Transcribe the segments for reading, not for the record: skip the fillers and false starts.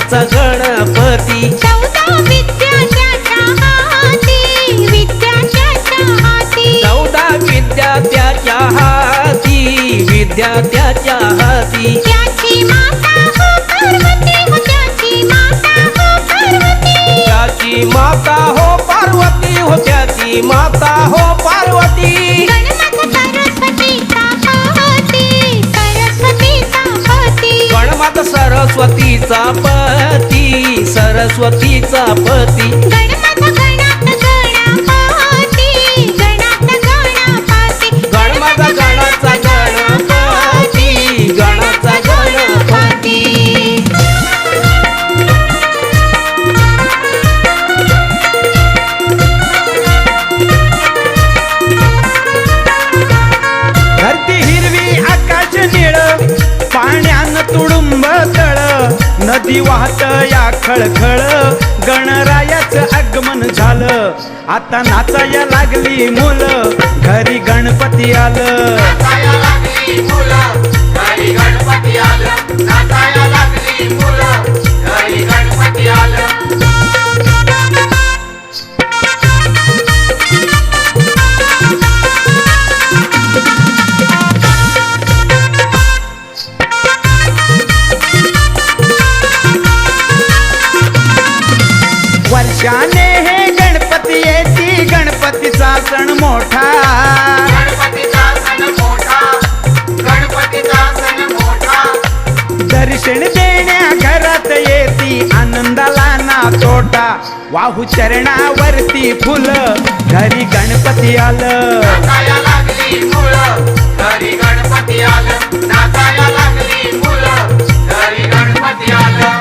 गणाचा गणपती 14 विद्या त्याच्या हाती, विद्या त्याच्या हाती. 14 विद्या त्याच्या हाती, विद्या त्याच्या हाती. त्याची माता हो पार्वती हो, त्याची माता हो पार्वती. त्याची माता हो पार्वती हो, त्याची माता हो पार्वती. गणमत सरस्वतीचा पती, सरस्वतीचा पती, सरस्वतीचा पती. गणमत गणात गणपती, गणात गणपती. गणमत गणाचा गणपती, गणाचा गणपती. धरती हिरवी आकाश निळ, पाण्यान तुडुंब तळ. नदी वाहत या खळखळ, गणरायाचं आगमन झालं. आता नाचाया लागली मुलं, घरी गणपती आलं. नाचाया लागली मुलं, घरी गणपती आलं. नाचाया लागली मुलं, घरी गणपती आलं. वर्षाने हे गणपती येती, गणपतीचा सण मोठा. गणपतीचा सण मोठा, गणपतीचा सण मोठा. दर्शन देण्या घरात येती, आनंदाला ना तोटा. वाहू चरणावरती फुलं, घरी गणपती आलं. नाचाया लागली मुलं, घरी गणपती आलं. नाचाया लागली मुलं, घरी गणपती आलं.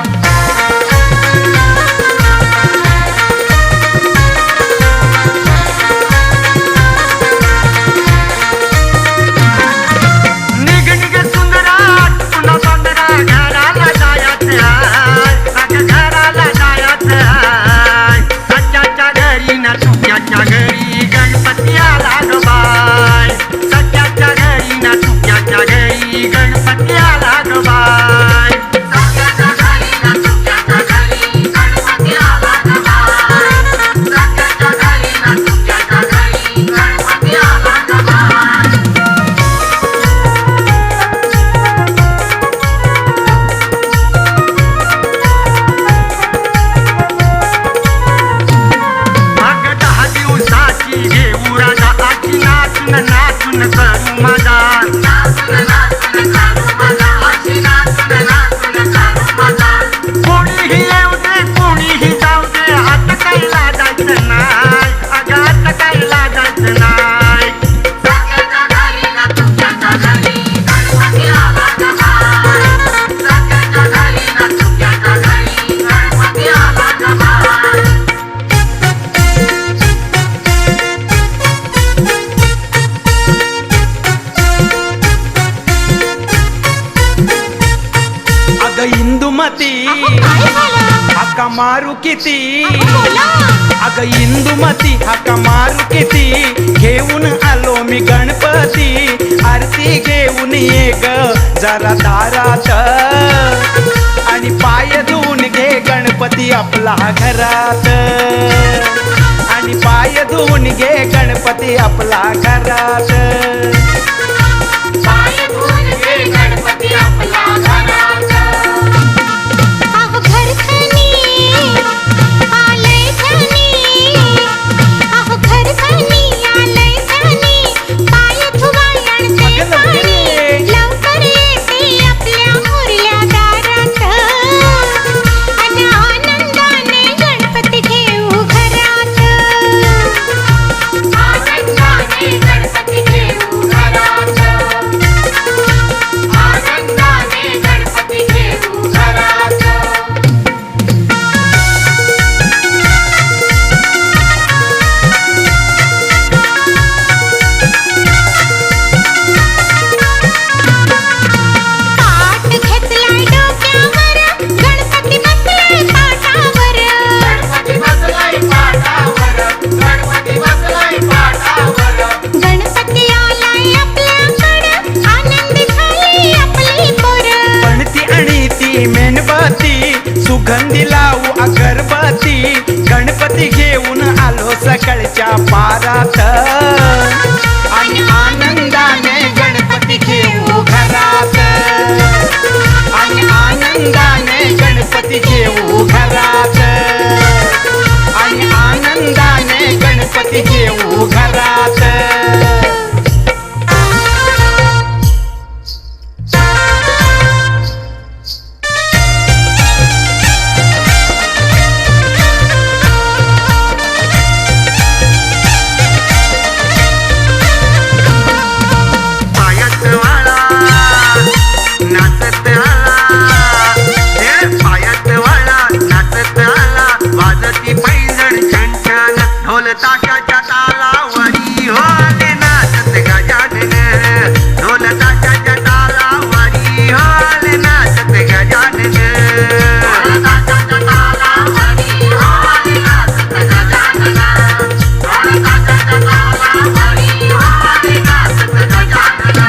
निघ निघ सुंदराट, पुन्हा सुंदरा घराला जायचं हाय. अगं घराला जायचं हाय. सच्याच्या घरी ना सुक्याच्या घरी गणपती आला ग बाय. सच्याच्या घरी ना सुक्याच्या घरी गणपती आला ग बाय. सत्याच्या घरी ना सुक्याच्या घरी गणपती आला ग बाय. सत्याच्या घरी ना सुक्याच्या घरी गणपती आला ग बाय. अगं 10 दिवसाची घेऊ राजा आची, नाचून नाचून करू माझा. नाचून नाचून चालू माझा, अशी नाचून नाचून चालू माझा. कोणीही येऊ दे, कोणीही जाऊ दे, आता काही लाजायचं नाही. अगं आता काही लाजायचं नाही. सत्याच्या घरी ना सुक्याच्या घरी गणपती आला ग बाय. सत्याच्या घरी ना सुक्याच्या घरी गणपती आला ग बाय. अगं इंदुमती, काय झालं? हाका मारू किती. बोला. अगं इंदुमती, हाका मारू किती. घेऊन आलो मी गणपती, आरती घेऊन ये ग जरा दारात. आणि पाय धुवून घे गणपती आपला घरात. आणि पाय धुवून घे गणपती आपला घरात. पाय धुवून घे गणपती आपला घरात. अहो घरधनी आलंय धनी, अहो घरधनी आलंय धनी. पाय धुवायला आणते अगं लवकर पाणी, ये. लवकर येते आपल्या मोरल्या दारात. आणि आनंदाने गणपती घेऊ घरात. आनंदाने गणपती घेऊ घरात. सुगंधी लावू अगरबत्ती गणपती घेऊन आलो सकाळच्या पारात आणि आनंदाने गणपती घेऊ घरात आणि आनंदाने गणपती घेऊ घरात आणि आनंदाने गणपती घेऊ घरात. ताशाच्या तालावरी होले नाचत गजानन ढोल ताशाच्या तालावरी होले नाचत गजानन ढोल ताशाच्या तालावरी होले नाचत गजानन ढोल ताशाच्या तालावरी होले नाचत गजानन.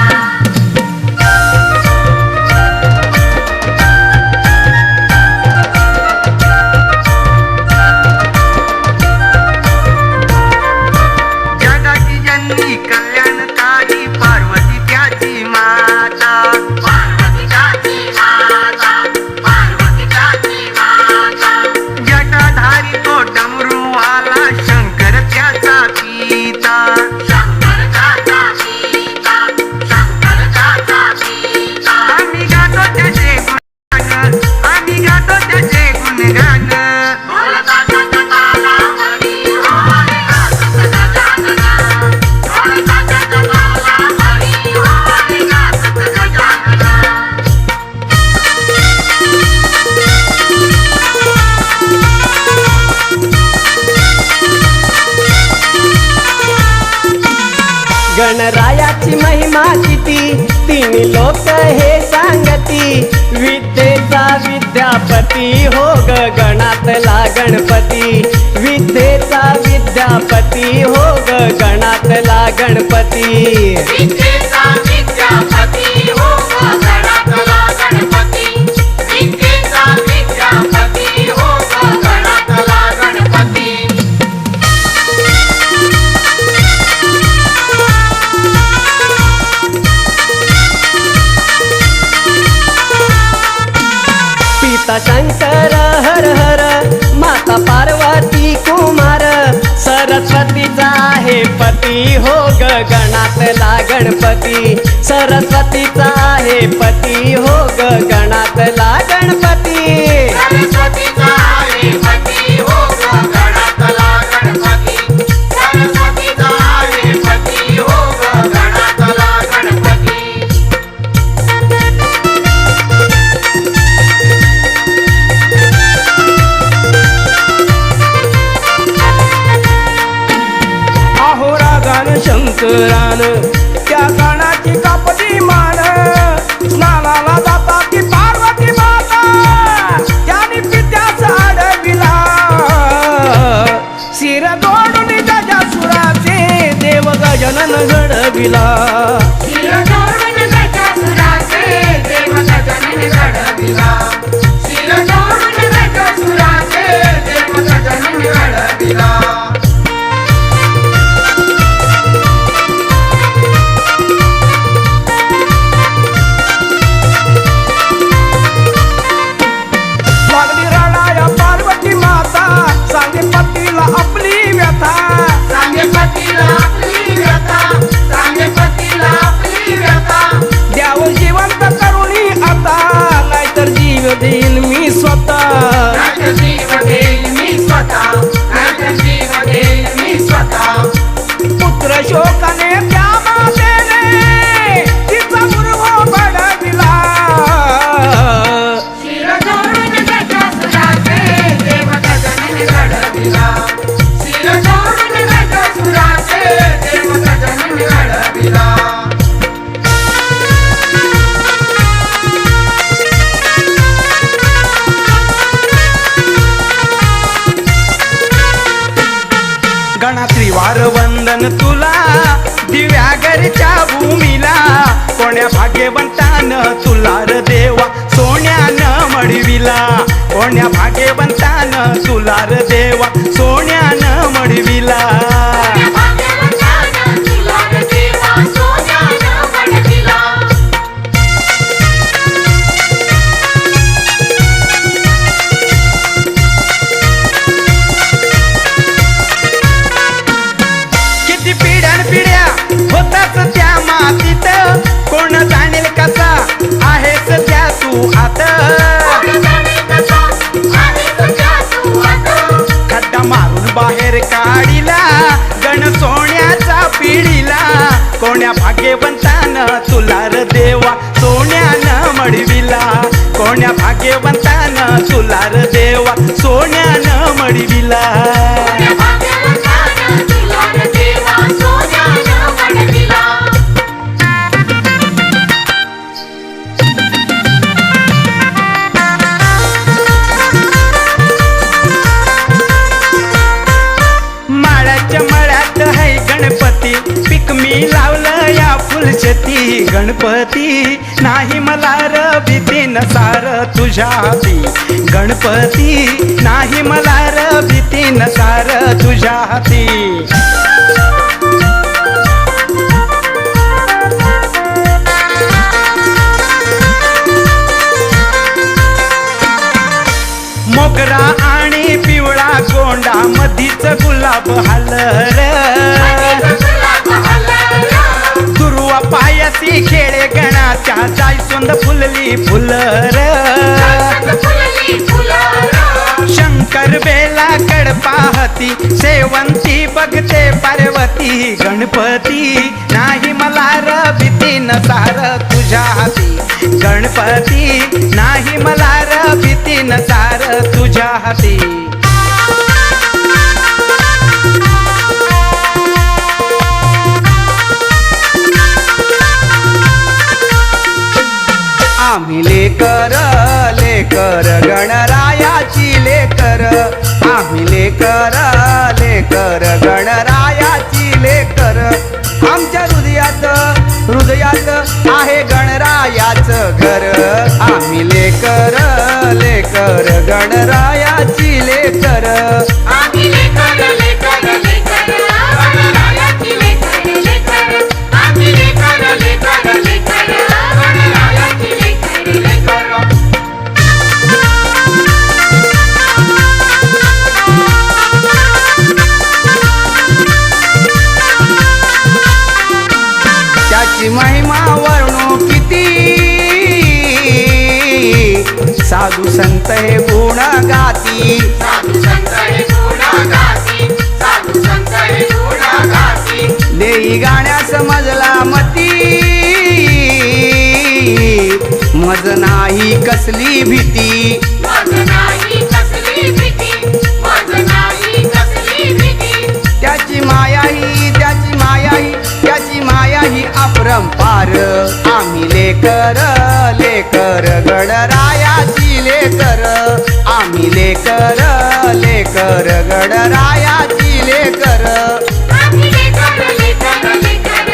कल्याणकारी पार्वती त्याची माता पार्वती त्याची माता पार्वती त्याची माता जटाधारी तो डमरूवाला शंकर त्याचा पिता शंकर त्याचा पिता शंकर त्याचा पिता. आम्ही गातो त्याचे गुणगान आम्ही गातो त्याचे गुणगान. गणरायाची महिमा किती तीन लोक हे सांगती विद्येचा विद्यापती हो ग गणातला गणपती विद्येचा विद्यापती हो ग गणातला गणपती विद्येचा विद्यापती हो ग गणातला गणपती विद्येचा विद्यापती हो ग गणातला गणपती. पिता शंकर हर हर माता पार्वती कुमार सरस्वतीचा आहे पती हो ग गणातला गणपती सरस्वतीचा आहे पती हो ग गणातला गणपती सरस्वतीचा आहे पती हो ग गणातला गणपती सरस्वतीचा आहे पती हो ग गणातला गणपती. शंकरान त्या गणाची कापली मान स्नानाला जाता ती पार्वती माता त्याने पित्यास अडविला शिर जोडून त्याच्या सुराचे देव गजानन घडविला शिर जोडून त्याच्या सुराचे देव गजानन घडविला शिर जोडून त्याच्या सुराचे देव गजानन घडविला. सांगे पतीला आपली व्यथा सांगे पतीला आपली व्यथा सांगे पतीला आपली व्यथा. द्यावं जिवंत करुणी आता नाहीतर जीव देईन मी स्वतः नाहीतर जीव देईन मी स्वतः नाहीतर जीव देईन मी स्वतः. पुत्र शोकाने त्या मातेने तिचा मुरघो बडविला शिर जोडून त्याच्या सुराचे देव गजानन घडविला शिर जोडून त्याच्या सुराचे देव गजानन घडविला. गणा त्रिवार वंदन तुला दिव्या घरच्या भूमीला कोण्या भाग्यवंतानं तुला र देवा सोन्यानं मडविला ओ कोण्या भाग्यवंतानं तुला र देवा सोन्यानं मडविला. भाग्यवंतानं तुला रे देवा सोन्यानं मडविला. किती पिढ्या होताच त्या मातीत, कोण जाणेल कसा आहेस त्या तू आता. खड्डा मारून बाहेर काढिला गण सोन्याचा पिढीला. कोण्या भाग्यवंतानं तुला र देवा सोन्यानं मडविला. कोण्या भाग्यवंतानं तुला र देवा सोन्यानं मडविला. भाग्यवंतानं तुला रे देवा सोन्यानं मडविला. माळ्याच्या मळ्यात है गणपती, पीक मी लावलं या फुलशती. गणपती नाही मला र भीती नसार तुझ्या हाती. गणपती नाही मला र भीती नसार तुझ्या हाती. मोगरा आणि पिवळा गोंडा मधीच गुलाब हालर. दुर्वा पायासी खेळे गणाच्या जायसुंद फुलली फुलर. शंकर बेला कडपाहती सेवंती बघते पार्वती. गणपती नाही मला र भीती नसार तुझ्या हाती. गणपती नाही मला र भीती नसार तुझ्या हाती. आम्ही लेकर लेकर गणरायाची लेकर. आम्ही लेकर लेकर गणरायाची लेकर. आमच्या हृदयात हृदयात आहे गणरायाचं घर. आम्ही लेकर लेकर गणरायाची लेकर. आम्ही लेकर लेकर लेकर गणरायाची लेकर लेकर. आम्ही लेकर लेकर लेकर गणरायाची लेकर लेकर. त्याची महिमा वर्णू किती, साधू संत हे गुण गाती. साधू संत हे गुण गाती. साधू संत हे गुण गाती. देई गाण्यास मजला मती, मज नाही कसली भीती. मज नाही कसली भीती. मज नाही कसली भीती. त्याची माया ही अपरंपार. आम्ही लेकर लेकर गणरायाची लेकर. आम्ही लेकर लेकर गणरायाची लेकर. आम्ही लेकर लेकर लेकर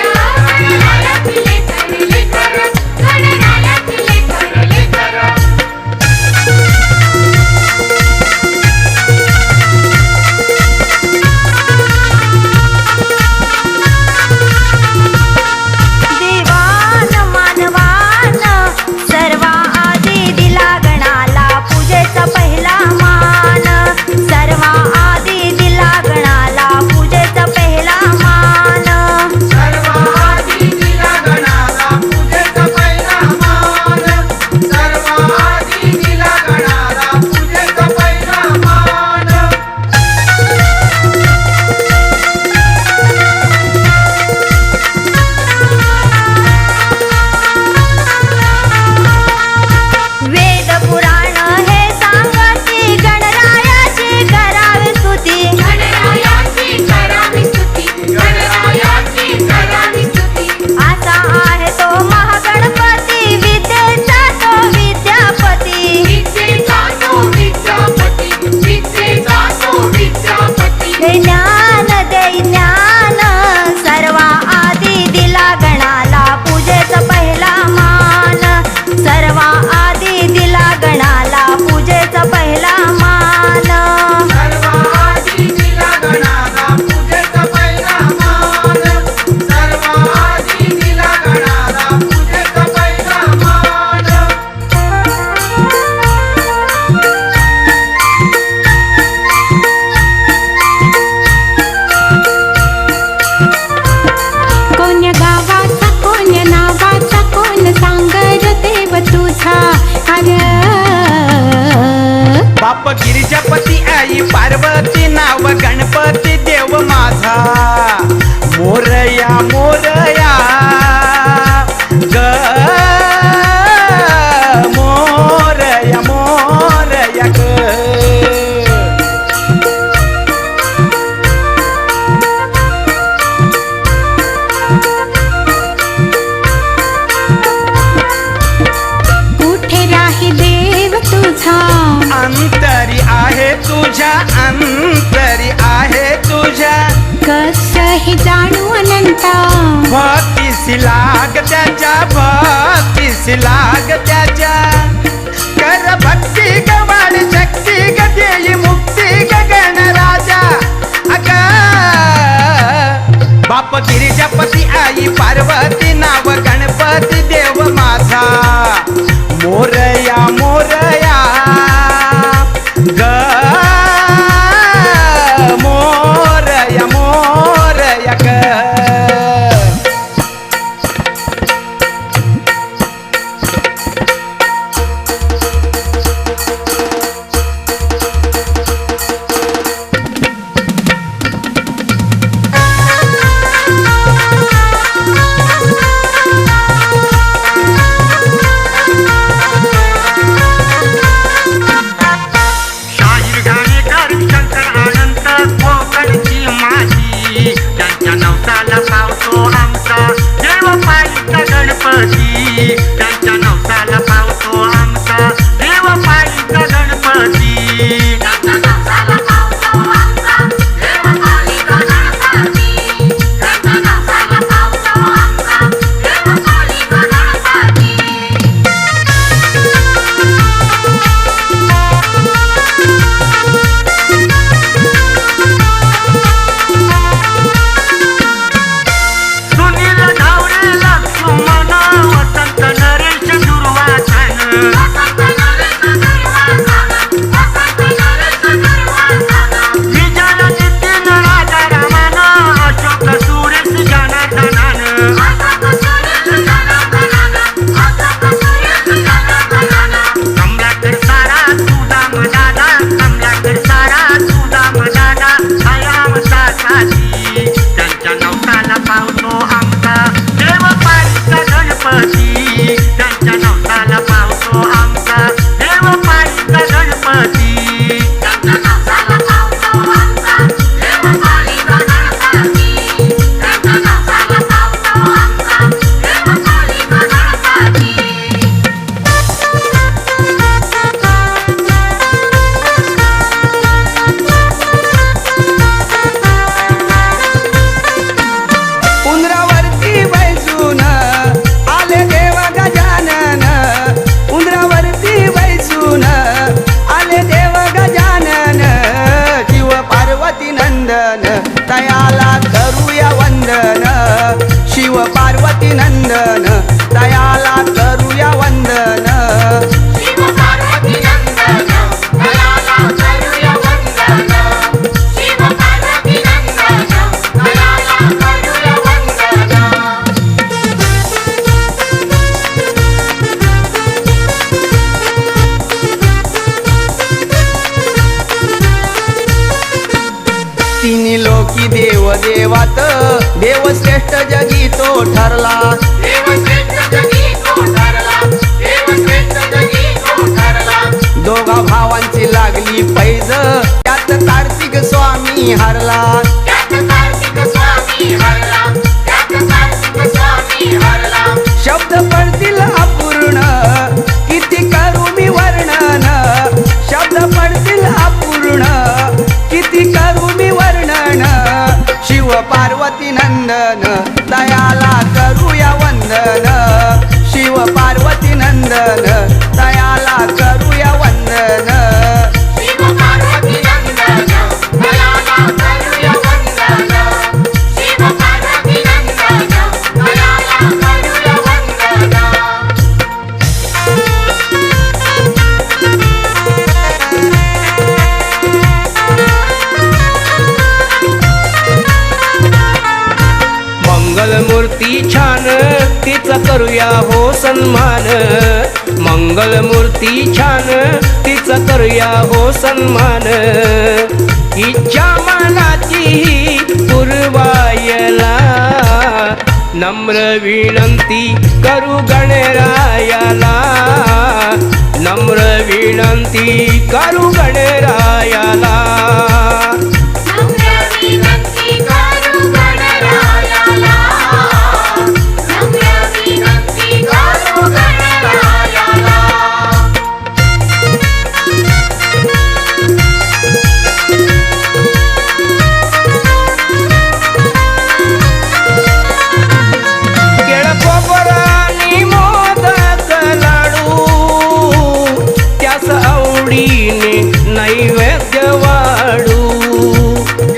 गणरायाची लेकर लेकर. गणरायाची लेकर लेकर. देवान मानवान सर्वा आधी दिला गणाला पूजेचा पहिला मान. सर्वा आधी दिला गणाला बाप गिरिजापती आई पार्वती नाव गणपती देव माझा मोरया मोरया ग मोरया मोरया ग कुठे राही देव तुझा अंतरी आहे तुझ्या अंतरी आहे तुझ्या कसही जाणू अनंता भक्तीसी लाग त्याच्या भक्तीसी लाग त्याच्या कर भक्ती गवाड शक्ती ग देई मुक्ती गगन राजा अग बाप गिरिजापती आई पार्वती नाव गणपती देव माझा मोरया मोरया ग मोरया मोरया ग शाहीर गाणेकर शंकर अनंत कोकणची माझी त्यांच्या नवसाला पावतो आमचा देव पायीचा गणपती त्यांच्या नवसाला पावतो आमचा देव पायीचा गणपती त्यांच्या नवसाला पावतो आमचा देवपालीचा गणपती त्यांच्या नवसाला पावतो आमचा देवपालीचा गणपती सुनील धावरे लक्ष्मण वसंत नरेश दुर्वासन वसंत नरेश दुर्वासन वसंत नरेश दुर्वासन विजय नितीन राजा रामान अशोक सुरेश जनार्दनान अशोक सुरेश जनार्दनान अशोक सुरेश जनार्दनान कमलाकर सारा सुदाम दादा कमलाकर सारा सुदाम दादा आयामचा साथी त्यांच्या नवसाला पावतो आमचा देव पायीचा गणपती त्यांच्या नवसाला पावतो आमचा देव पायीचा गणपती त्यांच्या नवसाला पावतो आमचा देवपालीचा गणपती त्यांच्या नवसाला पावतो आमचा देवपालीचा गणपती उंदरावरती बैसून आले देव गजानन उंदरावरती बैसून आले देव गजानन शिव पार्वती नंदन तयाला करूया वंदन शिव पार्वती नंदन तयाला करूया वंदन शिव पार्वती नंदन दयाला करूया वंदन शिव पार्वती नंदन दयाला करूया वंदन तिन्ही लोकी देव देवात देव श्रेष्ठ जगी तो ठरला देवश्रेष्ठ जगी तो ठरला देवश्रेष्ठ जगी तो ठरला दोघा भावांची लागली पैज त्यात कार्तिक स्वामी हरला त्यात कार्तिक स्वामी हरला त्यात कार्तिक स्वामी हरला शब्द पडतील अपूर्ण किती करू मी वर्णन शब्द पडतील अपूर्ण किती करू मी वर्णन शिव पार्वती नंदन दयाला करूया वंदन शिव पार्वती नंदन दयाला करूया वंदन शिव पार्वती नंदन दयाला करूया वंदन शिव पार्वती नंदन दयाला करूया वंदन मंगलमूर्ती छान तिचा करूया हो सन्मान मंगलमूर्ती छान तिचा करूया हो सन्मान इच्छा मनाची पुरवायला नम्र विनंती करू गणरायाला नम्र विनंती करू गणरायाला नम्र विनंती करू गणरायाला नम्र विनंती करू गणरायाला केळकोपरानी मोदक लाडू त्यास आवडीने नैवेद्य वाढू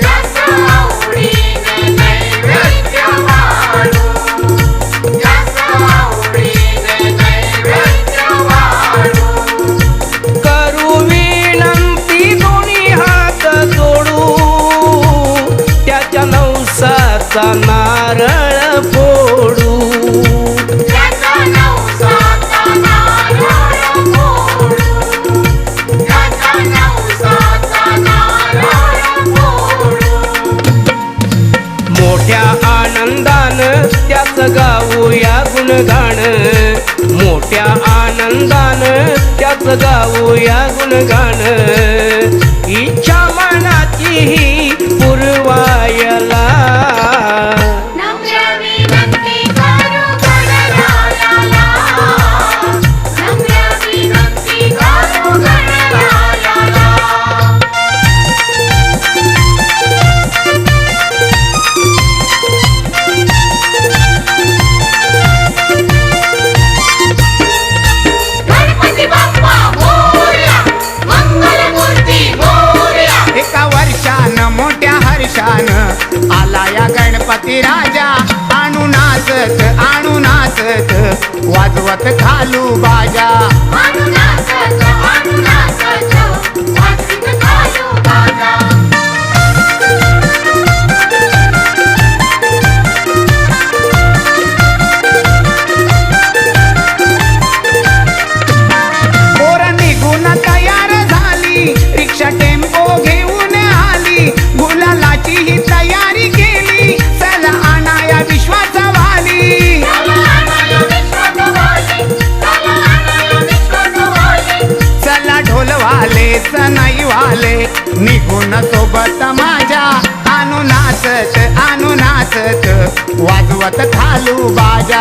रस आवडीने नैवेद्य वाढू रस आवडीने नैवेद्य वाढू करू विनंती दोन्ही हात जोडू त्याच्या नवसाचा नारळ फोडू त्याचा नवसाचा नारळ फोडू त्याचा नवसाचा नारळ फोडू मोठ्या आनंदान त्याच गाऊया गुणगान मोठ्या आनंदान त्याच गाऊया गुणगान इच्छा मनाची पुरवायला नम्र विनंती करू गणरायाला नम्र विनंती करू गणरायाला गणपती बाप्पा मोरया मंगलमूर्ती मोरया एका वर्षान मोठ्या हर्षान आला या गणपती राजा आणू नाचत वाजवत घालू बाजा अनुनाचत वाजवीत घालू बाजा पोर निघून तयार झाली रिक्षा टेम्पो घेऊन आली गुलालाची ही तयारी केली चला आणाया विश्वाचा वाली चला आणाया विश्वाचा वाली चला आणाया विश्वाचा वाली चला ढोलवाले सनाई वाले निघून सोबत माझ्या आणू नाचत वाजवत घालू बाजा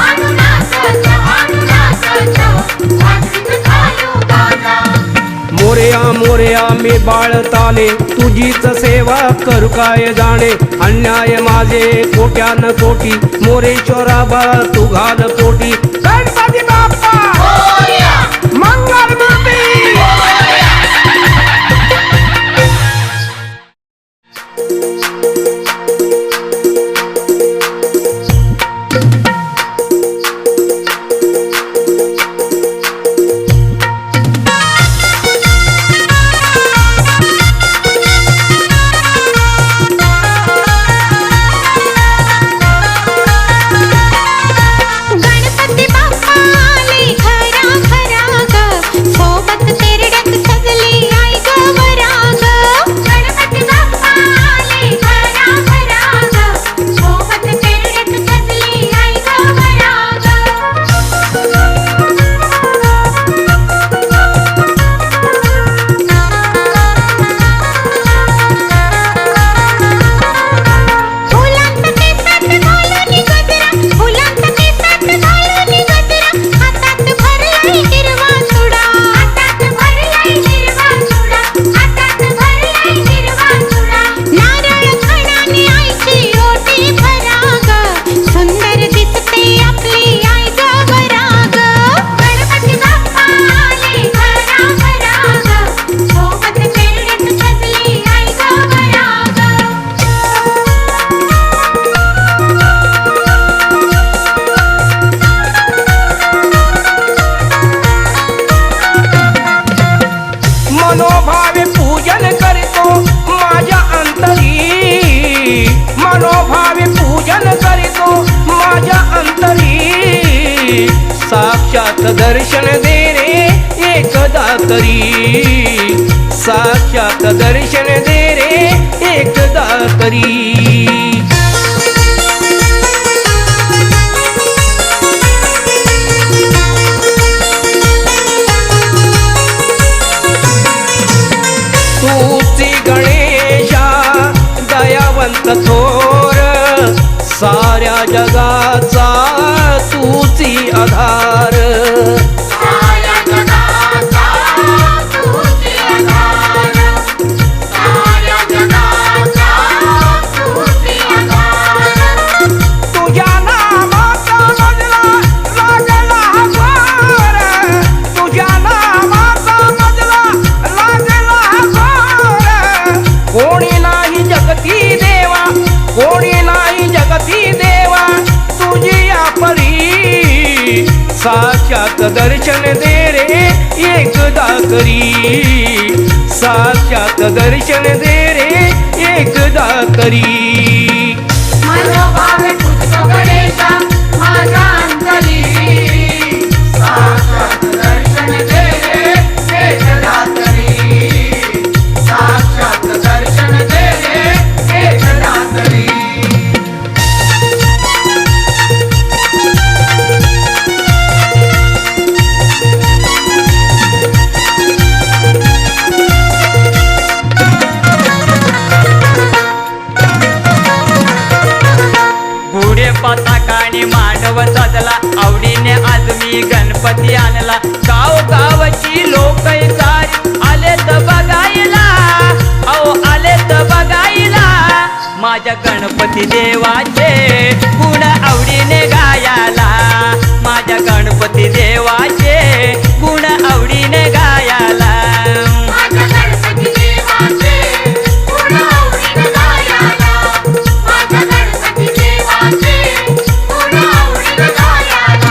अनुनाचत वाजवीत घालू बाजा मोरया मोरया मी बाळताले तुझीच सेवा करू काय जाणे अन्याय माझे कोट्यान कोटी मोरेश्वरा बाळा तू घाल पोटी गणपती बाप्पा मोरया मंगलमूर्ती गणपती बाप्पा आले घरा घरा ग सोबत तेरड्यात सजली आई ग वराग गणपती बाप्पा आले घरा घरा ग सोबत तेरड्यात सजली आई ग वराग फुलांत केसात घालून गजरा फुलांत केसात घालून गजरा हातात भरलाय हिरवा चुडा हातात भरलाय हिरवा चुडा हातात भरलाय हिरवा चुडा नारळ खणाने आईची ओटी भराग सुंदर दिसते आपली आई ग वराग गणपती बाप्पा आले घरा घरा ग सोबत तेरड्यात सजली आई ग वराग मनोभावे पूजन करतो माझ्या अंतरी मनोभावे पूजन करतो माझ्या अंतरी साक्षात साक्षात दर्शन दे रे एकदा तरी साक्षात दर्शन दे रे एकदा तरी तूची गणेशा दयावंत थोर साऱ्या जगाचा तूची आधार साऱ्या जगाचा तुझी आधार साऱ्या जगाचा तुझी आधार तुझ्या नामाचा मजला लागला जोर तुझ्या नामाचा मजला लागला जोर कोणी नाही जगती देवा कोणी नाही जगती देवा तुझी आपली साक्षात दर्शन दे रे एकदा तरी साक्षात दर्शन दे रे एकदा तरी मनोभावे पुजतो गणेशा माझ्या अंतरी साक्षात दर्शन दे रे एकदा तरी साक्षात दर्शन दे रे एकदा तरी पुढे पताकाने मांडव सजला आवडीने आज मी गणपती आणला गाव गावची लोक सारी आले तर बघायला अहो आले तर बघायला माझ्या गणपती देवाचे गुण आवडीने गायाला माझ्या गणपती देवाचे गुण आवडीने गायाला माझ्या गणपती देवाचे गुण आवडीने गायाला माझ्या गणपती देवाचे गुण आवडीने गायाला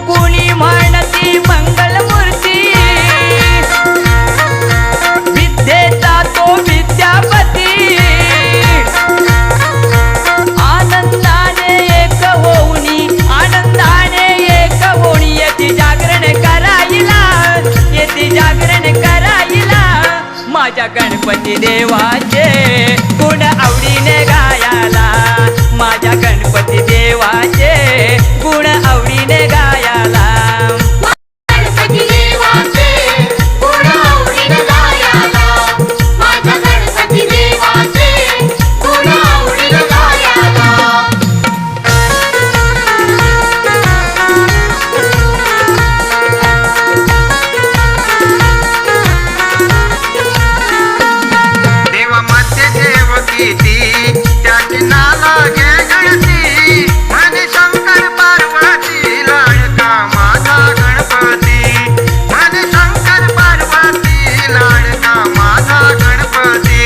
कुणी म्हणती मंगलमूर्ती विद्येचा तो विद्यापती आनंदाने एक होऊनी आनंदाने एक होऊनी येते जागरण करायला येते जागरण करायला माझ्या गणपती देवाचे गुण आवडीने गायाला माझ्या गणपती देवाचे गुण आवडीने गायाला गणपती देवाचे गुण आवडीने गायाला माझ्या गणपती देवाचे गुण आवडीने गायाला देवा मध्ये देव किती त्याची नाला घे गळती म्हणे शंकर पार्वती लाडका माझा गणपती म्हणे शंकर पार्वती लाडका माझा गणपती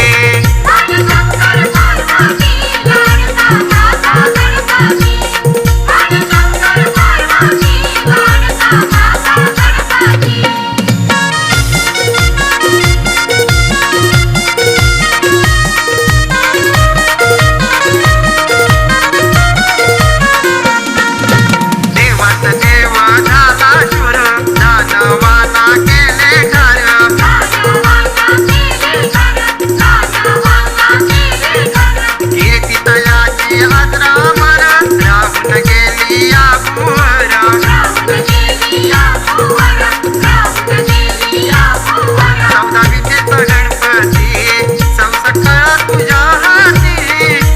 माझ्या शंकर पार्वती लाडका माझा गणपती माझ्या शंकर पार्वती लाडका माझा गणपती देवाचा देव झाला शूर दानवाला केले घर कीर्ती तयाची हाजरा मर राहून गेली या भुवर चौदा विजेचा गणपती संसकाळ तुझ्या हाती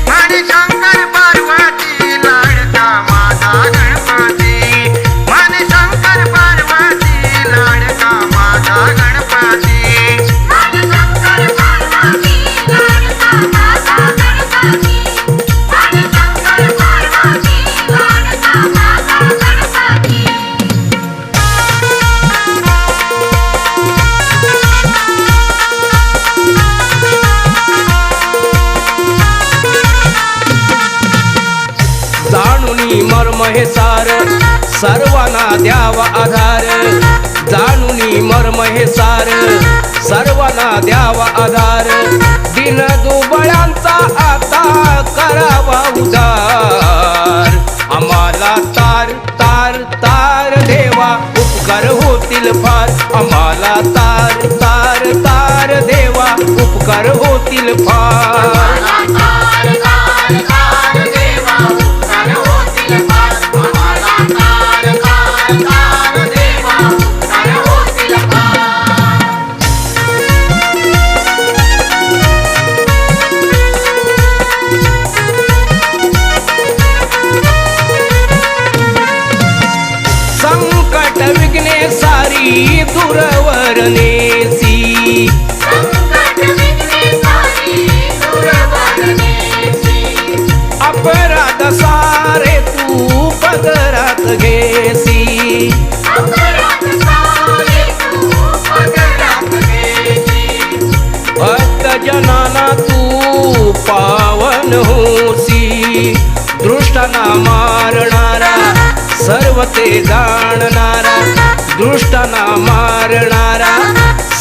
म्हणे शंकर पार्वती लाडका माझा गणपती म्हणे शंकर पार्वती लाडका माझा गणपती जाणूनी मर्म हे सार सर्वांना द्यावा आधार जाणूनी मर्म हे सार सर्वांना द्यावा आधार दिन दुबळ्यांचा आता करावा उदार आम्हाला तार तार तार देवा उपकार होतील फार आम्हाला तार तार तार देवा उपकार होतील फार तार तार तार देवा उपकार होतील फार आम्हाला तार तार तार देवा उपकार होतील फार संकट विघ्ने सारी दूरवर नेसी संकट विघ्ने सारी दूरवर नेसी अपराध सारे तू पदरात घेसी अपराध सारे तू पदरात घेसी भक्त जनाना तू पावन होसी दृष्टांना मारणारा सर्व ते जाणणारा दृष्टांना मारणारा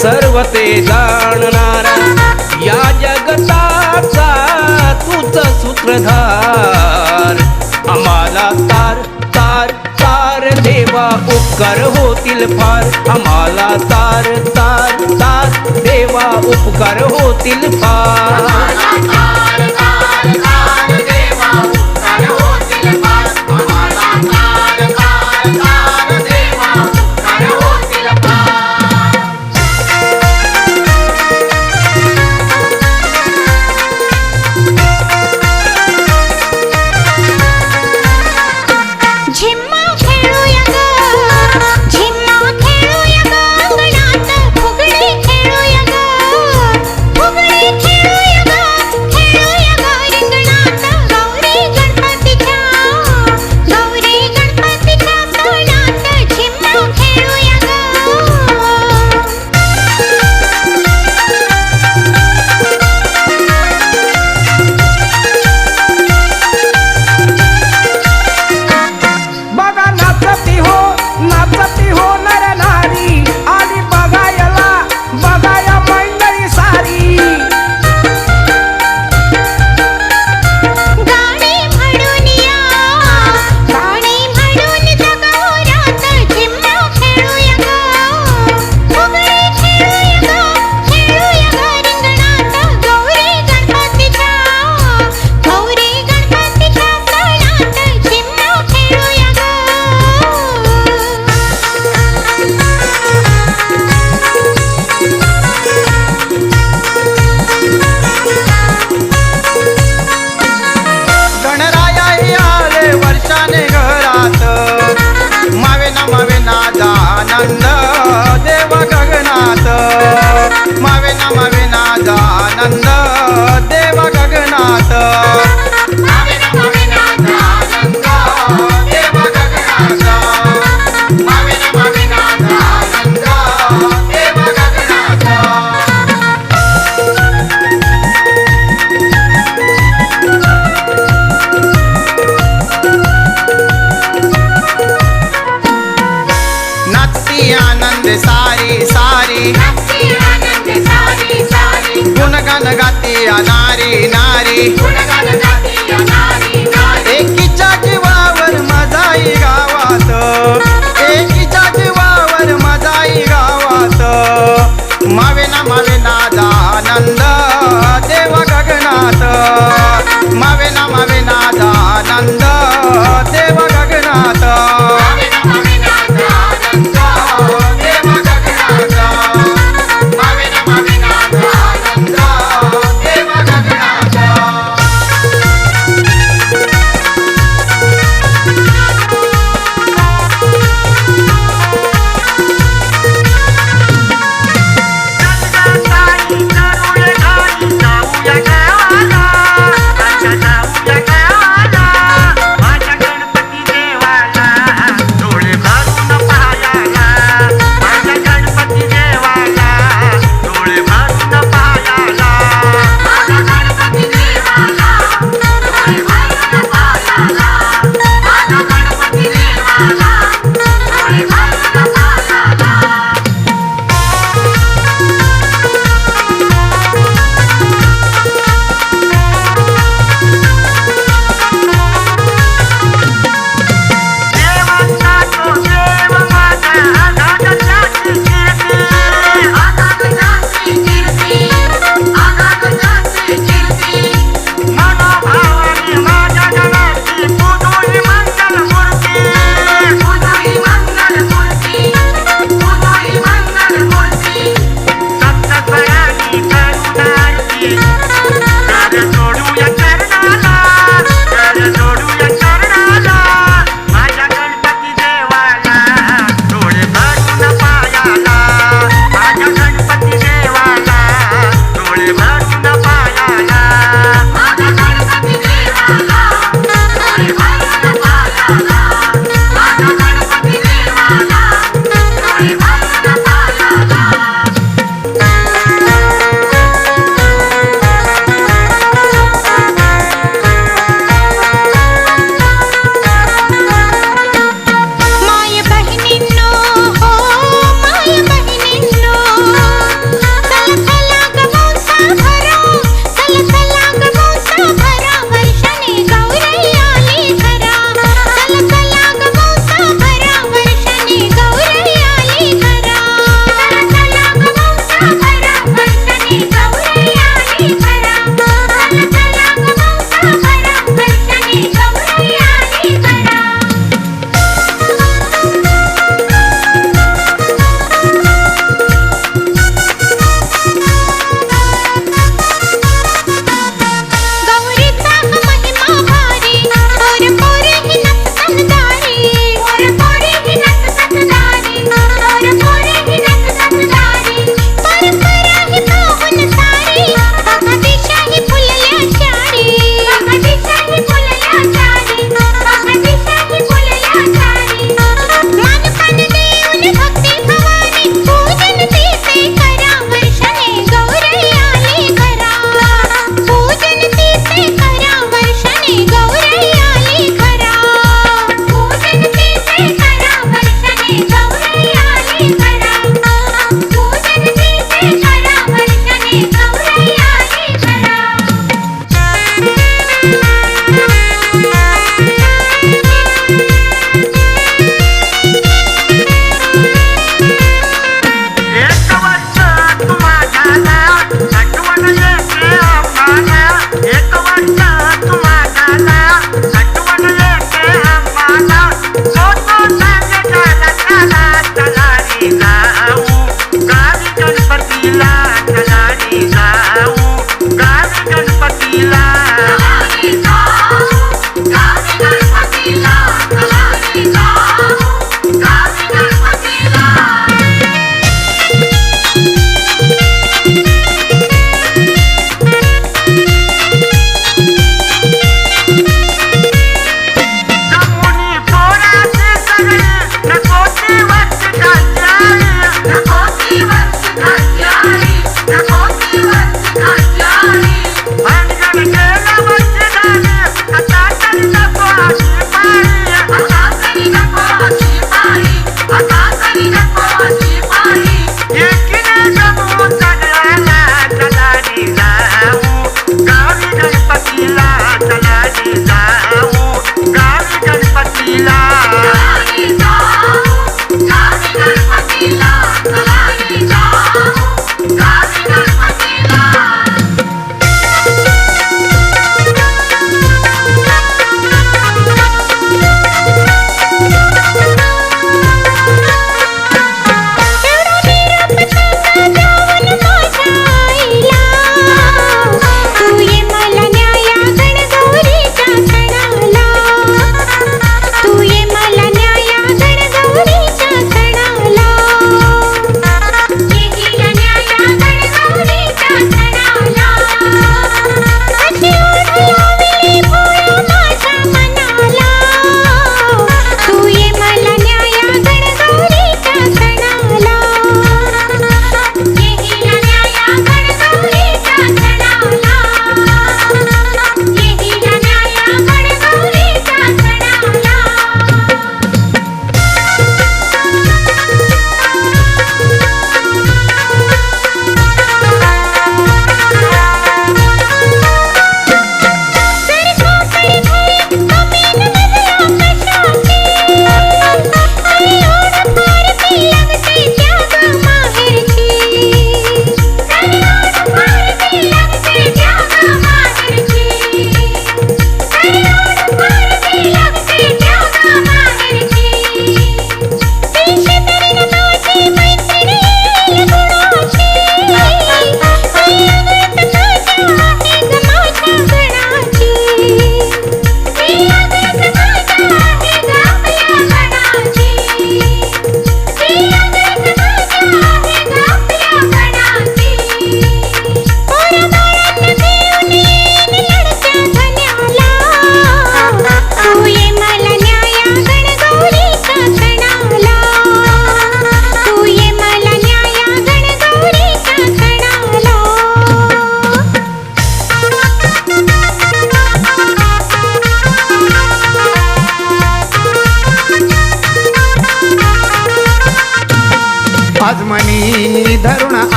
सर्व ते जाणणारा या जगताचा तूच सूत्रधार आम्हाला तार तार तार देवा उपकार होतील फार आम्हाला तार तार तार देवा उपकार होतील फार तार तार तार देवा उपकार होतील फार आम्हाला तार तार तार देवा उपकार होतील फार झिम्मा खेळूया ग झिम्मा खेळूया ग अंगणात फुगडी खेळूया ग फुगडी खेळूया ग रिंगणात गौरी गणपतीच्या सणात झिम्मा खेळूया ग बघा नाचती हो नर नारी आणि बघाया मंडळी सारी गाणी म्हणून या गाणी म्हणून जगवरात झिम्मा खेळूया ग फुगडी खेळूया ग रिंगणात गौरी गणपतीच्या सणात झिम्मा खेळूया ग गणराया आले वर्षाने घरात मावे ना आनंद देव गगनात मावे ना आनंद देव गगनात मावे नवीनाचा आनंद देव गगनाचा मावे नवीनाचा आनंद देव गगनाचा नाचती आनंद सारी सारी नाचती आनंद सारी सारी गुणगान गाती नारी नारी गुणगान गाती नारी नारी एकीच्या जीवावर मजाई गावात एकीच्या जीवावर मजाई गावात मावे ना आनंद देव गगनात मावे ना आनंद देव गगनात मावे नवीनाचा आनंद देव गगनाचा मावे नवीनाचा आनंद देव गगनाचा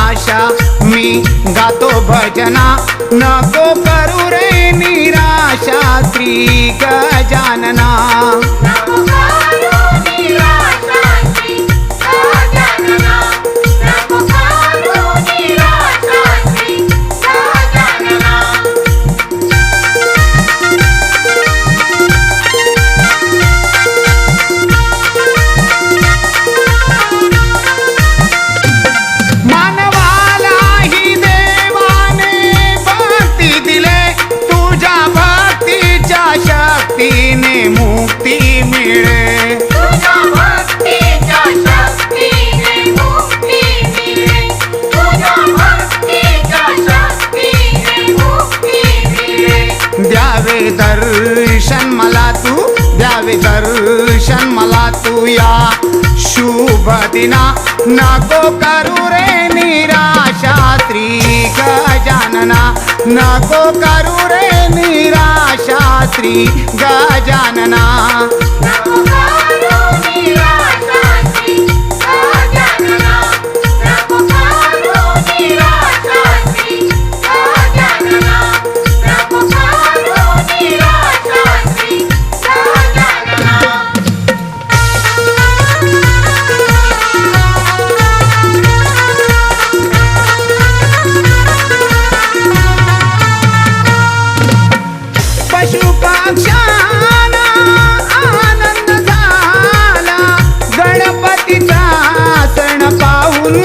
आशा मी गातो भजना नको करू रे निराशा श्री गजानना नको करू निराशा श्री गजानना नको करू निराशा श्री गजानना मानवालाही देवाने भक्ती दिले तुझ्या भक्तीच्या शक्तीने मुक्ती मिळे तुझ्या भक्तीच्या शक्तीने मुक्ती मिळे तुझ्या भक्तीच्या शक्तीने मुक्ती मिळे द्यावे दर्शन मला तू द्यावे दर्शन मला तू या शुभ दिना नको करू रे निराशा श्री गजानना नको करू रे निराशा श्री गजानना नको करू निराशा श्री गजानना नको करू निराशा श्री गजानना नको करू निराशा श्री गजानना पशु पक्ष्यांना आनंद झाला गणपतीचा सण पाहून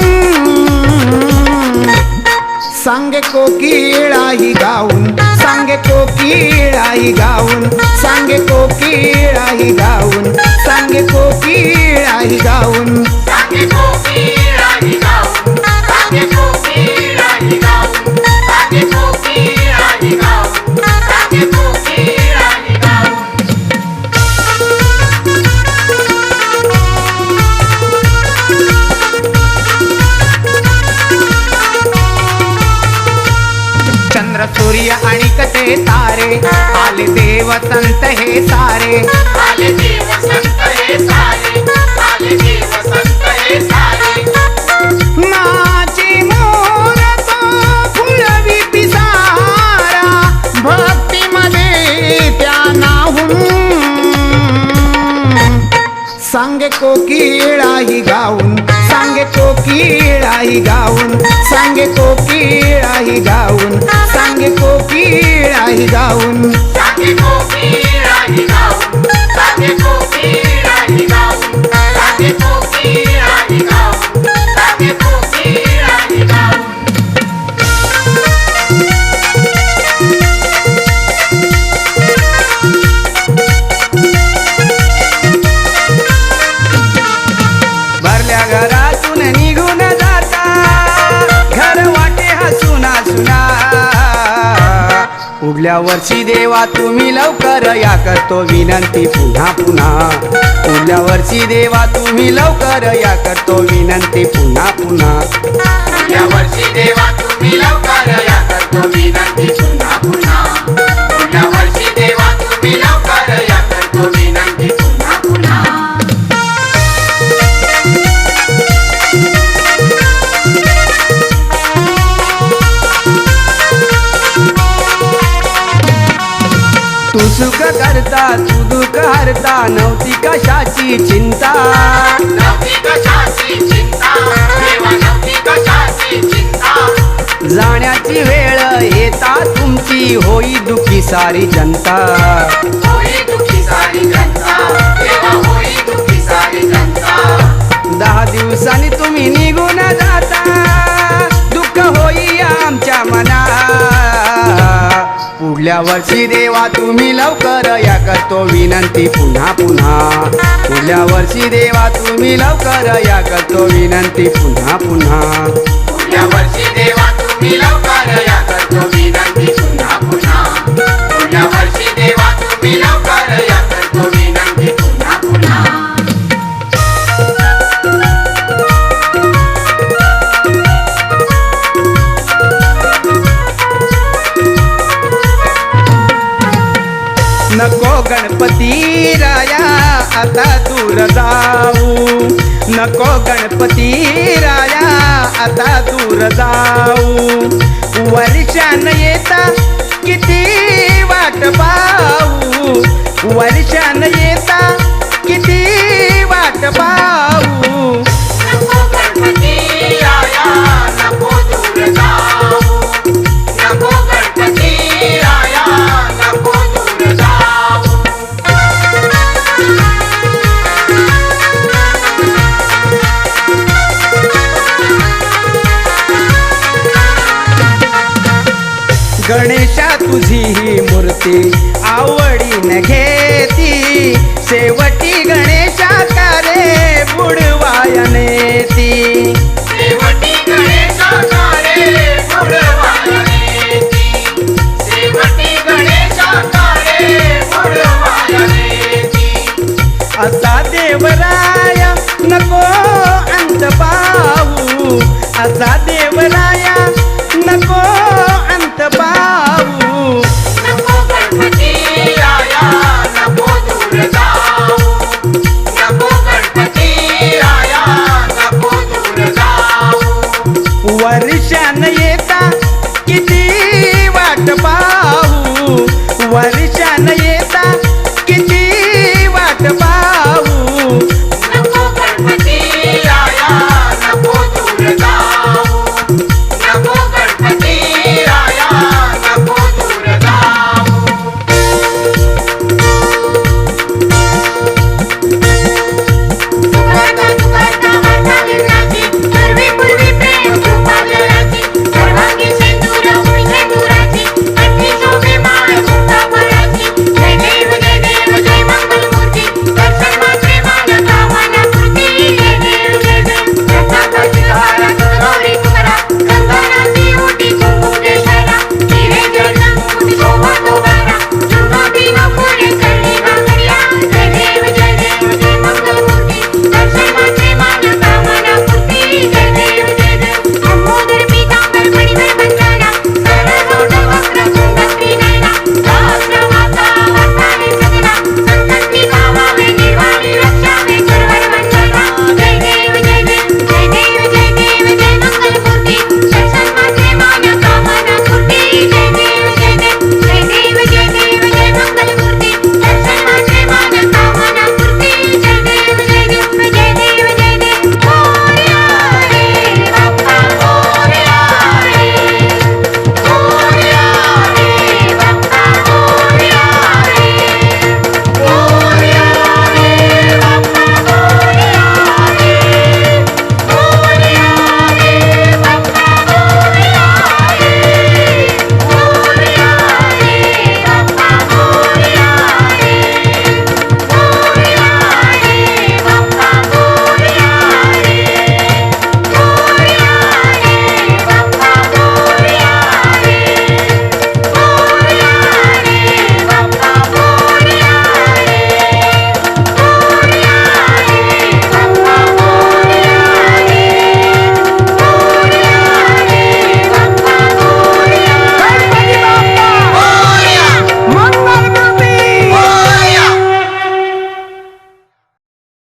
सांगे कोकिळाही गाऊन सांगे कोकिळाही गाऊन सांगे कोकिळाही गाऊन सांगे कोकिळाही गाऊन सांगे कोकिळाही गाऊन सांगे कोकिळाही गाऊन सांगे कोकिळाही गाऊन सांगे कोकिळाही गाऊन चंद्र सूर्य आणि कथे तारे आले देव संत हे सारे आले देव संत हे सारे आले देव संत हे सारे नाची मोर तो फुलवी पिसारा भक्तीमध्ये त्या नाहून सांगे कोकिळाही गाऊन सांगे कोकिळाही गाऊन सांगे कोकिळाही गाऊन सांगे कोकिळाही गाऊन सांगे कोकिळाही गाऊन सांगे कोकिळाही गाऊन सांगे कोकिळाही गाऊन सांगे कोकिळाही गाऊन भरल्या घरातून निघून जाता घर वाटे हसून हसुना पुढल्या वर्षी देवा तुम्ही लवकर या करतो विनंती पुन्हा पुन्हा पुढल्या वर्षी देवा तुम्ही लवकर या करतो विनंती पुन्हा पुन्हा पुढल्या वर्षी देवा तुम्ही लवकर या करतो विनंती पुन्हा पुन्हा पुढल्या वर्षी देवा तुम्ही लवकर या करतो विनंती पुन्हा पुन्हा तू सुख करता तू दुःख हरता नव्हती कशाची चिंता नव्हती कशाची चिंता देवा नव्हती कशाची चिंता जाण्याची वेळ येता तुमची होई दुखी सारी जनता होई दुखी सारी जनता देवा होई दुखी सारी जनता 10 दिवसांनी तुम्ही निघून जाता दुःख होई आमच्या मनात पुढल्या वर्षी देवा तुम्ही लवकर या करतो विनंती पुन्हा पुन्हा पुढल्या वर्षी देवा तुम्ही लवकर या करतो विनंती पुन्हा पुन्हा पुढल्या वर्षी देवा तुम्ही लवकर या करतो विनंती पुन्हा पुन्हा पुढल्या वर्षी देवा तुम्ही लवकर या करतो विनंती पुन्हा पुन्हा नको गणपती राया आता दूर जाऊ नको गणपती राया आता दूर जाऊ वर्षान येता किती वाट पाहू वर्षान येता किती वाट पाहू नको गणपती राया नको दूर जाऊ नको गणपती राया नको दूर जाऊ गणेशा तुझी ही मूर्ती आवडीने घेती शेवटी गणेशा का रे बुडवाया नेती शेवटी